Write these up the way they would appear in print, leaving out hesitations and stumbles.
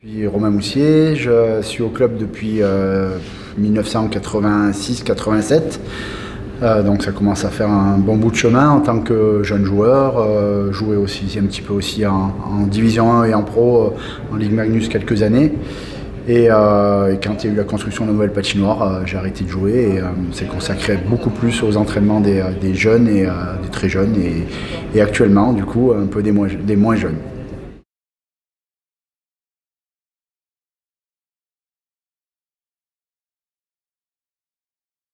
Je suis Romain Moussier, je suis au club depuis 1986-87. Donc ça commence à faire un bon bout de chemin en tant que jeune joueur. Joué aussi un petit peu aussi en Division 1 et en Pro, en Ligue Magnus quelques années. Et quand il y a eu la construction de la nouvelle patinoire, j'ai arrêté de jouer et s'est consacré beaucoup plus aux entraînements des jeunes et des très jeunes et actuellement du coup un peu des moins jeunes.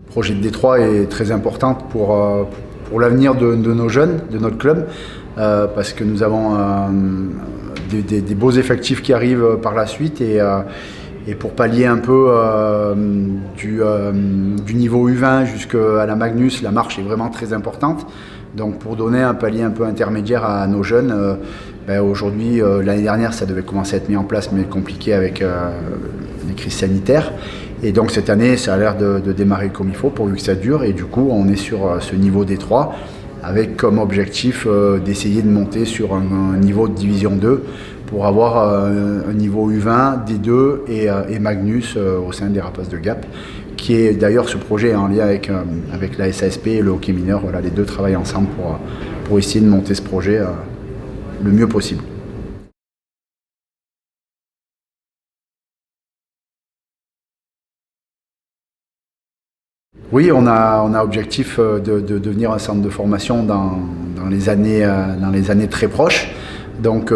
Le projet de Détroit est très important pour l'avenir de nos jeunes, de notre club, parce que nous avons des beaux effectifs qui arrivent par la suite et pour pallier un peu du niveau U20 jusqu'à la Magnus, la marche est vraiment très importante. Donc pour donner un palier un peu intermédiaire à nos jeunes, aujourd'hui, l'année dernière, ça devait commencer à être mis en place, mais compliqué avec les crises sanitaires. Et donc cette année, ça a l'air de démarrer comme il faut, pourvu que ça dure. Et du coup, on est sur ce niveau D3, avec comme objectif d'essayer de monter sur un niveau de Division 2 pour avoir un niveau U20, D2 et Magnus au sein des Rapaces de Gap, qui est d'ailleurs ce projet en lien avec la SASP et le hockey mineur. Voilà, les deux travaillent ensemble pour essayer de monter ce projet le mieux possible. Oui, on a objectif de devenir un centre de formation dans les années très proches. Donc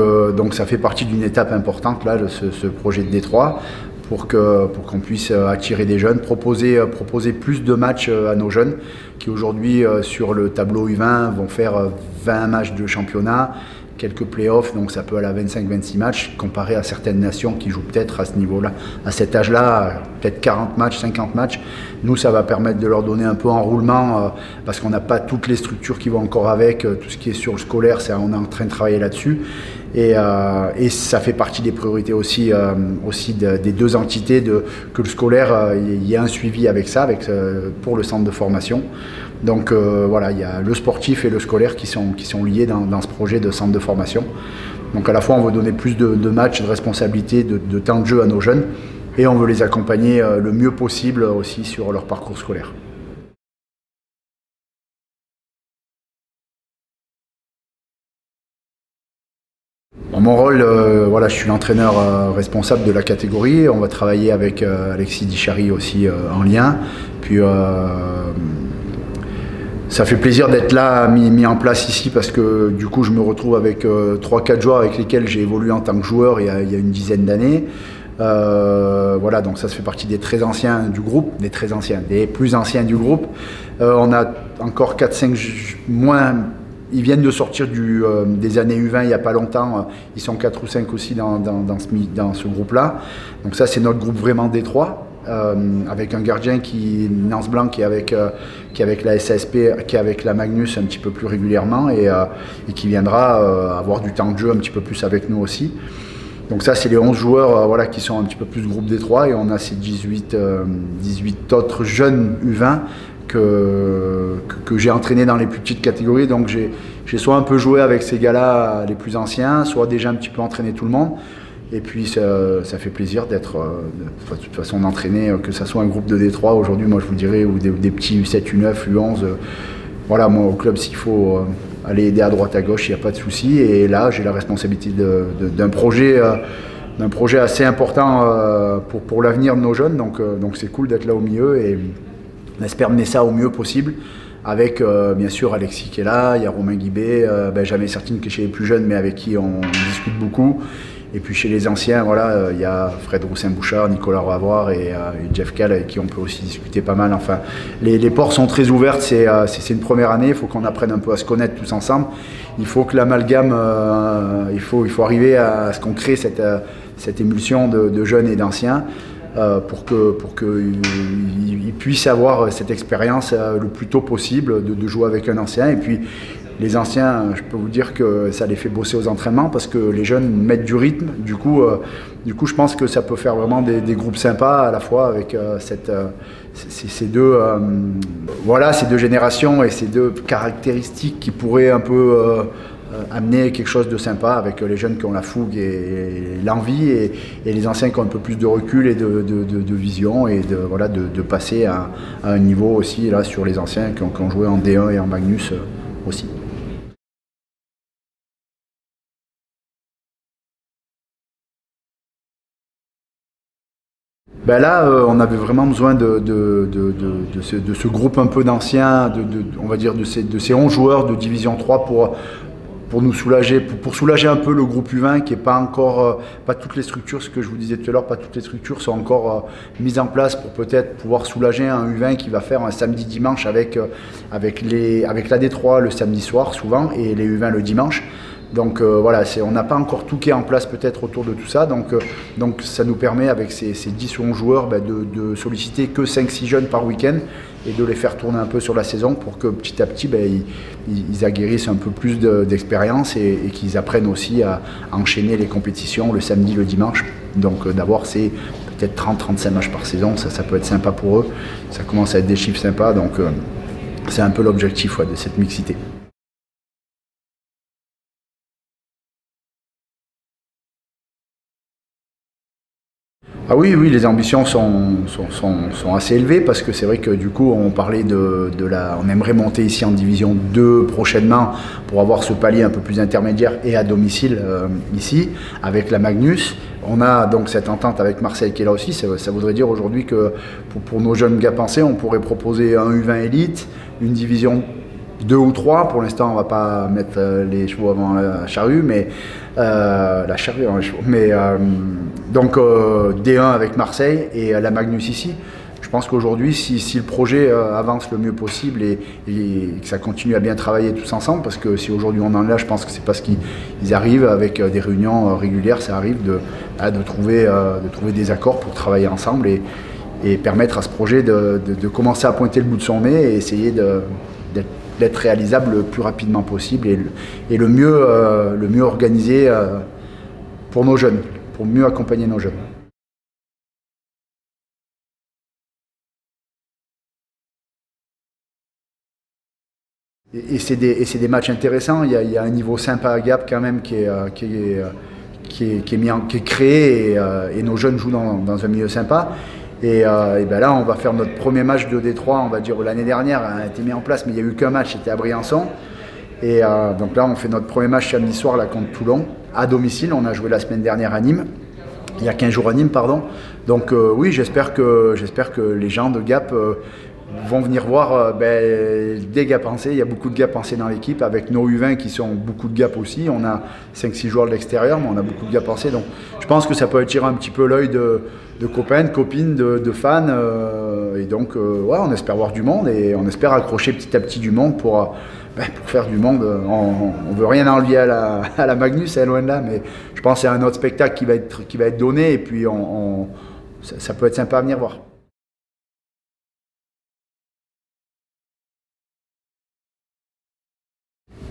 ça fait partie d'une étape importante là, ce projet de Détroit, pour qu'on puisse attirer des jeunes, proposer plus de matchs à nos jeunes qui aujourd'hui sur le tableau U20 vont faire 20 matchs de championnat, quelques playoffs, donc ça peut aller à 25-26 matchs, comparé à certaines nations qui jouent peut-être à ce niveau-là, à cet âge-là, peut-être 40 matchs, 50 matchs. Nous, ça va permettre de leur donner un peu en roulement, parce qu'on n'a pas toutes les structures qui vont encore avec, tout ce qui est sur le scolaire, on est en train de travailler là-dessus. Et ça fait partie des priorités aussi des deux entités, que le scolaire, il y ait un suivi avec ça, pour le centre de formation. Donc voilà, il y a le sportif et le scolaire qui sont liés dans ce projet de centre de formation. Donc à la fois, on veut donner plus de matchs, de responsabilités, de temps de jeu à nos jeunes, et on veut les accompagner le mieux possible aussi sur leur parcours scolaire. Mon rôle, voilà, je suis l'entraîneur responsable de la catégorie. On va travailler avec Alexis Dichary aussi en lien. Puis ça fait plaisir d'être là, mis en place ici, parce que du coup je me retrouve avec 3-4 joueurs avec lesquels j'ai évolué en tant que joueur il y a une dizaine d'années. Voilà, donc ça fait partie des très anciens du groupe, des plus anciens du groupe. On a encore 4-5 moins. Ils viennent de sortir des années U20 il n'y a pas longtemps. Ils sont 4 ou 5 aussi dans ce groupe-là. Donc ça, c'est notre groupe vraiment Détroit, avec un gardien Nance Blanc, qui est avec la SASP, qui est avec la Magnus un petit peu plus régulièrement et qui viendra avoir du temps de jeu un petit peu plus avec nous aussi. Donc ça, c'est les 11 joueurs voilà, qui sont un petit peu plus groupe Détroit, et on a ces 18 autres jeunes U20 que j'ai entraîné dans les plus petites catégories. Donc j'ai soit un peu joué avec ces gars-là, les plus anciens, soit déjà un petit peu entraîné tout le monde. Et puis ça fait plaisir d'être, de toute façon, d'entraîner, que ça soit un groupe de Détroit aujourd'hui, moi je vous dirais, ou des petits U7, U9, U11. Voilà, moi au club, s'il faut aller aider à droite à gauche, il n'y a pas de souci. Et là, j'ai la responsabilité d'un projet assez important pour l'avenir de nos jeunes. Donc c'est cool d'être là au milieu, et on espère mener ça au mieux possible, avec bien sûr Alexis qui est là, il y a Romain Guibé, Benjamin Sertine qui est chez les plus jeunes mais avec qui on discute beaucoup. Et puis chez les anciens, voilà, il y a Fred Roussin-Bouchard, Nicolas Ravoire et Jeff Cal, avec qui on peut aussi discuter pas mal. Enfin, les portes sont très ouvertes, c'est une première année, il faut qu'on apprenne un peu à se connaître tous ensemble. Il faut que l'amalgame, il faut arriver à ce qu'on crée cette émulsion de jeunes et d'anciens. Pour qu'ils puissent avoir cette expérience le plus tôt possible de jouer avec un ancien. Et puis les anciens, je peux vous dire que ça les fait bosser aux entraînements, parce que les jeunes mettent du rythme. Du coup, je pense que ça peut faire vraiment des groupes sympas, à la fois avec ces deux générations et ces deux caractéristiques qui pourraient un peu amener quelque chose de sympa avec les jeunes qui ont la fougue et l'envie et les anciens qui ont un peu plus de recul et de vision et de passer à un niveau aussi là sur les anciens qui ont joué en D1 et en Magnus aussi. Ben là, on avait vraiment besoin de ce groupe un peu d'anciens, on va dire de ces 11 joueurs de Division 3 pour nous soulager, pour soulager un peu le groupe U20 qui n'est pas encore, pas toutes les structures, ce que je vous disais tout à l'heure, pas toutes les structures sont encore mises en place pour peut-être pouvoir soulager un U20 qui va faire un samedi-dimanche avec la D3 le samedi soir souvent et les U20 le dimanche. Donc voilà, on n'a pas encore tout qui est en place peut-être autour de tout ça, donc ça nous permet avec ces 10 ou 11 joueurs de solliciter que 5-6 jeunes par week-end et de les faire tourner un peu sur la saison pour que petit à petit ils aguerrissent un peu plus d'expérience et qu'ils apprennent aussi à enchaîner les compétitions le samedi, le dimanche. Donc d'avoir ces peut-être 30-35 matchs par saison, ça peut être sympa pour eux, ça commence à être des chiffres sympas, donc c'est un peu l'objectif de cette mixité. Ah oui, les ambitions sont assez élevées parce que c'est vrai que du coup on parlait on aimerait monter ici en division 2 prochainement pour avoir ce palier un peu plus intermédiaire et à domicile ici avec la Magnus. On a donc cette entente avec Marseille qui est là aussi, ça voudrait dire aujourd'hui que pour nos jeunes Gapensais on pourrait proposer un U20 élite, une division 2 ou 3, pour l'instant on ne va pas mettre les chevaux avant la charrue, mais donc D1 avec Marseille et la Magnus ici. Je pense qu'aujourd'hui, si le projet avance le mieux possible et que ça continue à bien travailler tous ensemble, parce que si aujourd'hui on en est là, je pense que c'est parce qu'ils arrivent avec des réunions régulières, ça arrive de trouver des accords pour travailler ensemble et permettre à ce projet de commencer à pointer le bout de son nez et essayer d'être réalisable le plus rapidement possible et le mieux organisé pour nos jeunes, pour mieux accompagner nos jeunes. Et c'est des matchs intéressants, il y a un niveau sympa à Gap quand même qui est créé et nos jeunes jouent dans un milieu sympa. Et là, on va faire notre premier match de D3, on va dire l'année dernière, a été mis en place, mais il n'y a eu qu'un match, c'était à Briançon. Et donc là, on fait notre premier match samedi soir là, contre Toulon, à domicile. On a joué la semaine dernière à Nîmes, il y a 15 jours à Nîmes, pardon. Donc oui, j'espère que les gens de Gap vont venir voir des Gapensais. Il y a beaucoup de Gapensais dans l'équipe, avec nos U20 qui sont beaucoup de Gap aussi. On a 5-6 joueurs de l'extérieur, mais on a beaucoup de Gapensais. Donc je pense que ça peut attirer un petit peu l'œil de copains, de copines, de fans. Et donc on espère voir du monde et on espère accrocher petit à petit du monde pour faire du monde. On ne veut rien enlever à la Magnus, loin de là, mais je pense que c'est un autre spectacle qui va être donné et puis ça peut être sympa à venir voir.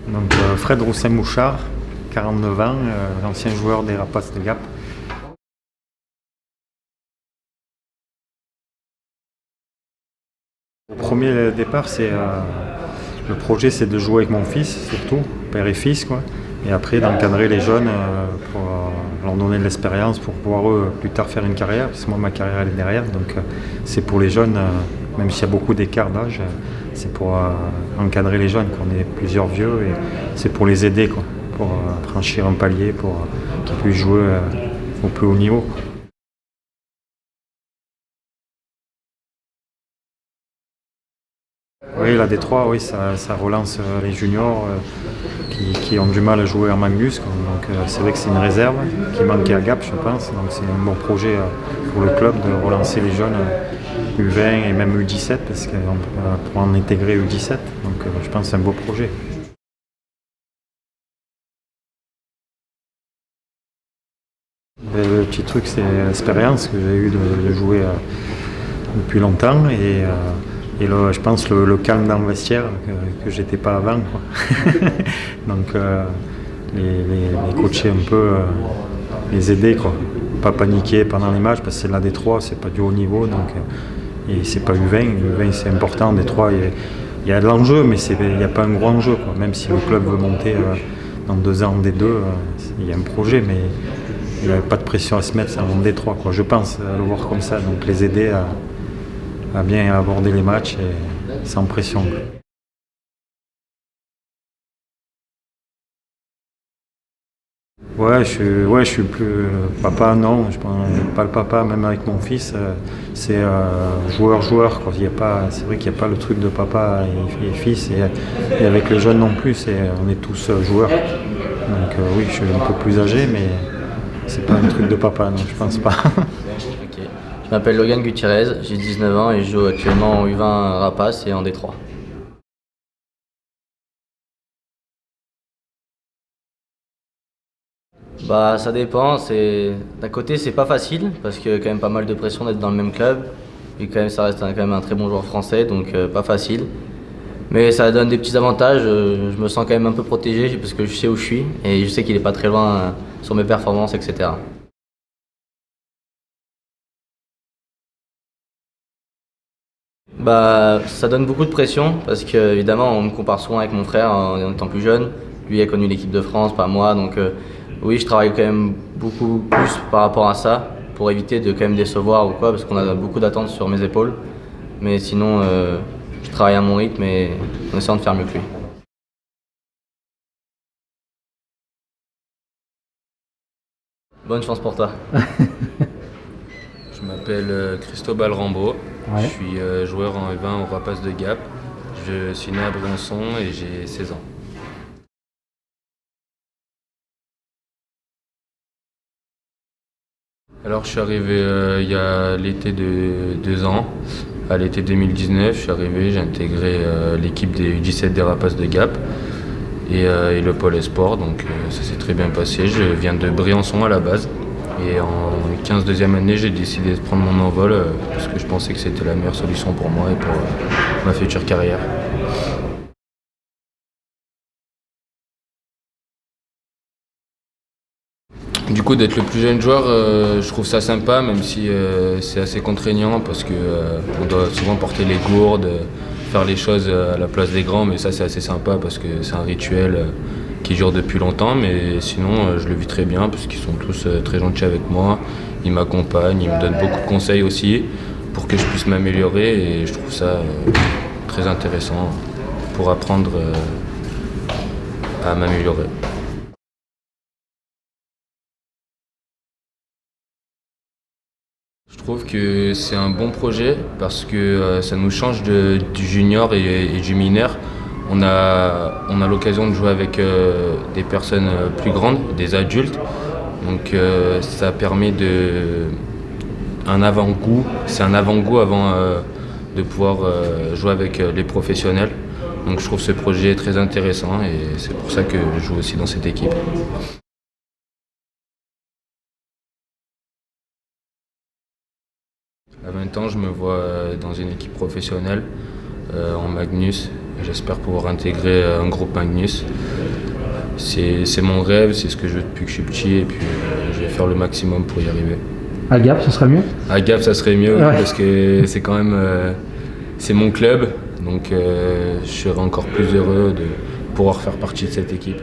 Donc Fred Roussin-Mouchard, 49 ans, ancien joueur des Rapaces de Gap. Au premier départ, le projet c'est de jouer avec mon fils, surtout, père et fils, quoi. Et après d'encadrer les jeunes pour leur donner de l'expérience pour pouvoir eux plus tard faire une carrière, parce que moi ma carrière elle est derrière, donc c'est pour les jeunes, même s'il y a beaucoup d'écart d'âge, c'est pour encadrer les jeunes, qu'on est plusieurs vieux, et c'est pour les aider, quoi, pour franchir un palier, pour qu'ils puissent jouer au plus haut niveau. Oui, la D3, oui, ça relance les juniors qui ont du mal à jouer en Magnus. Donc c'est vrai que c'est une réserve qui manquait à Gap, je pense. Donc c'est un bon projet pour le club de relancer les jeunes U20 et même U17 parce qu'on peut en intégrer U17. Donc je pense que c'est un beau projet. Le petit truc, c'est l'expérience que j'ai eu de jouer depuis longtemps et là, je pense le calme dans le vestiaire que j'étais pas avant, quoi. Donc les coacher un peu, les aider, quoi. Pas paniquer pendant les matchs parce que c'est de la D3, c'est pas du haut niveau, donc et c'est pas U20. U20 c'est important, D3 il y a de l'enjeu, mais il n'y a pas un gros enjeu, quoi. Même si le club veut monter dans 2 ans en D2, il y a un projet, mais il n'y a pas de pression à se mettre en D3, quoi. Je pense à le voir comme ça, donc les aider à bien aborder les matchs et sans pression. Ouais, je suis plus papa, non, je pense pas le papa, même avec mon fils, c'est joueur, quoi. C'est vrai qu'il n'y a pas le truc de papa et fils, et avec les jeunes non plus, on est tous joueurs. Donc oui, je suis un peu plus âgé, mais c'est pas un truc de papa, non, je pense pas. Okay. Je m'appelle Logan Gutierrez, j'ai 19 ans et je joue actuellement en U20 Rapace et en D3. Bah ça dépend, d'un côté c'est pas facile parce qu'il y a quand même pas mal de pression d'être dans le même club et quand même ça reste quand même un très bon joueur français donc pas facile. Mais ça donne des petits avantages, je me sens quand même un peu protégé parce que je sais où je suis et je sais qu'il est pas très loin sur mes performances, etc. Bah ça donne beaucoup de pression parce que évidemment on me compare souvent avec mon frère en étant plus jeune. Lui a connu l'équipe de France, pas moi, donc oui, je travaille quand même beaucoup plus par rapport à ça pour éviter de quand même décevoir ou quoi, parce qu'on a beaucoup d'attentes sur mes épaules. Mais sinon, je travaille à mon rythme et en essayant de faire mieux que lui. Bonne chance pour toi. Je m'appelle Cristobal Rambaud, Ouais. Je suis joueur en U20 au Rapace de Gap. Je suis né à Briançon et j'ai 16 ans. Alors je suis arrivé il y a l'été de 2 ans, à l'été 2019, je suis arrivé, j'ai intégré l'équipe des U17 des Rapaces de Gap et le pôle sport, donc ça s'est très bien passé. Je viens de Briançon à la base et en 15e année j'ai décidé de prendre mon envol parce que je pensais que c'était la meilleure solution pour moi et pour ma future carrière. Du coup, d'être le plus jeune joueur, je trouve ça sympa, même si c'est assez contraignant parce que on doit souvent porter les gourdes, faire les choses à la place des grands, mais ça c'est assez sympa parce que c'est un rituel qui dure depuis longtemps, mais sinon je le vis très bien parce qu'ils sont tous très gentils avec moi, ils m'accompagnent, ils me donnent beaucoup de conseils aussi pour que je puisse m'améliorer et je trouve ça très intéressant pour apprendre à m'améliorer. Je trouve que c'est un bon projet parce que ça nous change du junior et du mineur. On a l'occasion de jouer avec des personnes plus grandes, des adultes. Donc ça permet un avant-goût. C'est un avant-goût avant de pouvoir jouer avec les professionnels. Donc je trouve ce projet très intéressant et c'est pour ça que je joue aussi dans cette équipe. À 20 ans, je me vois dans une équipe professionnelle en Magnus. J'espère pouvoir intégrer un groupe Magnus. C'est mon rêve, c'est ce que je veux depuis que je suis petit et puis je vais faire le maximum pour y arriver. À Gap, ça serait mieux? À Gap, ça serait mieux Ouais. parce que c'est quand même c'est mon club, donc je serai encore plus heureux de pouvoir faire partie de cette équipe.